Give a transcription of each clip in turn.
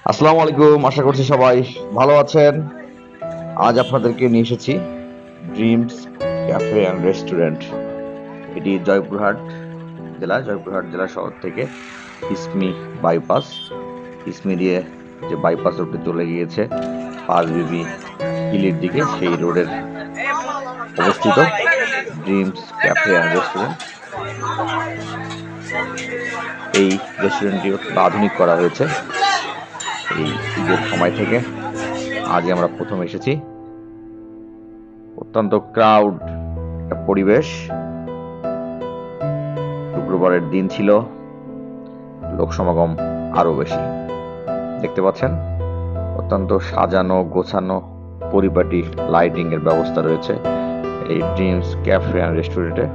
আসসালামু আলাইকুম, আশা করছি সবাই ভালো আছেন। আজ আপনাদেরকে নিয়ে এসেছি ড্রিমস ক্যাফে অ্যান্ড রেস্টুরেন্ট। এটি জয়পুরহাট জেলা শহর থেকে ইসমি বাইপাস, ইসমি দিয়ে যে বাইপাস রোডটি চলে গিয়েছে পাঁচবিবি হিলির দিকে, সেই রোডের অবস্থিত ড্রিমস ক্যাফে অ্যান্ড রেস্টুরেন্ট। এই রেস্টুরেন্টটি অত্যন্ত আধুনিক করা হয়েছে। এই ঈদের সময় থেকে আজই আমরা প্রথম এসেছি। অত্যন্ত ক্রাউড একটা পরিবেশ। শুক্রবারের দিন ছিল, লোক সমাগম আরো বেশি। দেখতে পাচ্ছেন অত্যন্ত সাজানো গোছানো পরিপাটি লাইটিং এর ব্যবস্থা রয়েছে এই ড্রিমস ক্যাফে অ্যান্ড রেস্টুরেন্টে।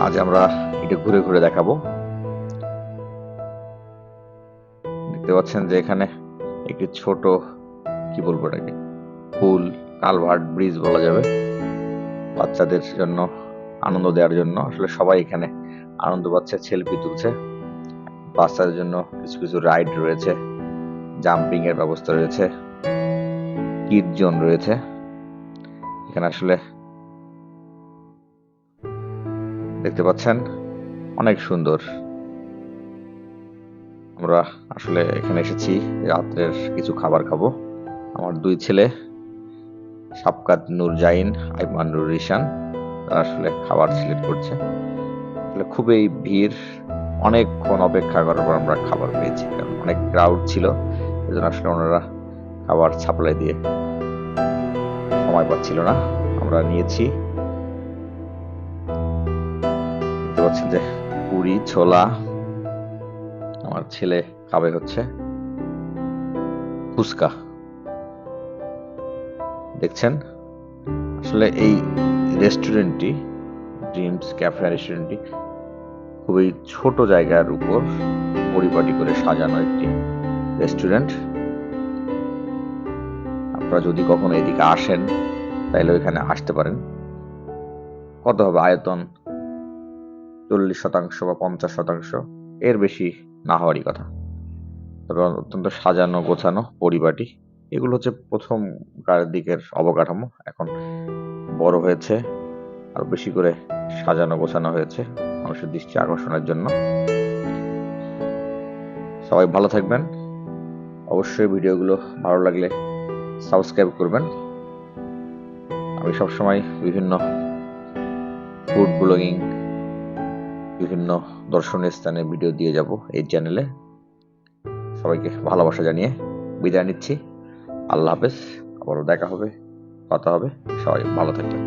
আজ আমরা এটা ঘুরে ঘুরে দেখাবো। দেখতে পাচ্ছেন যে এখানে একটি ছোট, কি বলবো এটাকে, পুল, কালভার্ট, ব্রিজ বলা যাবে, বাচ্চাদের জন্য আনন্দ দেওয়ার জন্য। আসলে সবাই এখানে আনন্দ পাচ্ছে, সেলফি তুলছে। বাচ্চাদের জন্য কিছু কিছু রাইড রয়েছে, জাম্পিং এর ব্যবস্থা রয়েছে, কিড জোন রয়েছে। এখানে আসলে দেখতে পাচ্ছেন অনেক সুন্দর। আমরা আসলে এখানে এসেছি রাত্রের কিছু খাবার খাবো। আমার দুই ছেলে শাফকাত নূর জাইন, আইমান নুর রিশান, তারা আসলে খাবার সিলেক্ট করছে। আসলে খুবই ভিড়, অনেকক্ষণ অপেক্ষা করার পর আমরা খাবার পেয়েছি, কারণ অনেক ক্রাউড ছিল। এজন্য আসলে ওনারা খাবার সাপ্লাই দিয়ে সময় পাচ্ছিল না। আমরা নিয়েছি, দেখতে পাচ্ছেন যে পুরি ছোলা। আমার ছেলে খাবে হচ্ছে ফুচকা। দেখছেন আসলে এই রেস্টুরেন্টটি, ড্রিমস ক্যাফে রেস্টুরেন্টটি খুবই ছোট জায়গার উপর পরিপাটি করে সাজানো একটি রেস্টুরেন্ট। আপনারা যদি কখনো এদিকে আসেন তাহলে ওইখানে আসতে পারেন। কত হবে আয়তন? 40% বা 50%, এর বেশি না হওয়ারই কথা। তবে অত্যন্ত সাজানো গোছানো পরিপাটি। এগুলো হচ্ছে প্রথমকার দিকের অবকাঠামো, এখন বড় হয়েছে, আরো বেশি করে সাজানো গোছানো হয়েছে মানুষের দৃষ্টি আকর্ষণের জন্য। সবাই ভালো থাকবেন। অবশ্যই ভিডিওগুলো ভালো লাগলে সাবস্ক্রাইব করবেন। আমি সবসময় বিভিন্ন ফুড ব্লগিং, বিভিন্ন দর্শনীয় স্থানে ভিডিও দিয়ে যাব এই চ্যানেলে। সবাইকে ভালোবাসা জানিয়ে বিদায় নিচ্ছি। আল্লাহ হাফেজ। আবারও দেখা হবে, কথা হবে। সবাই ভালো থাকবেন।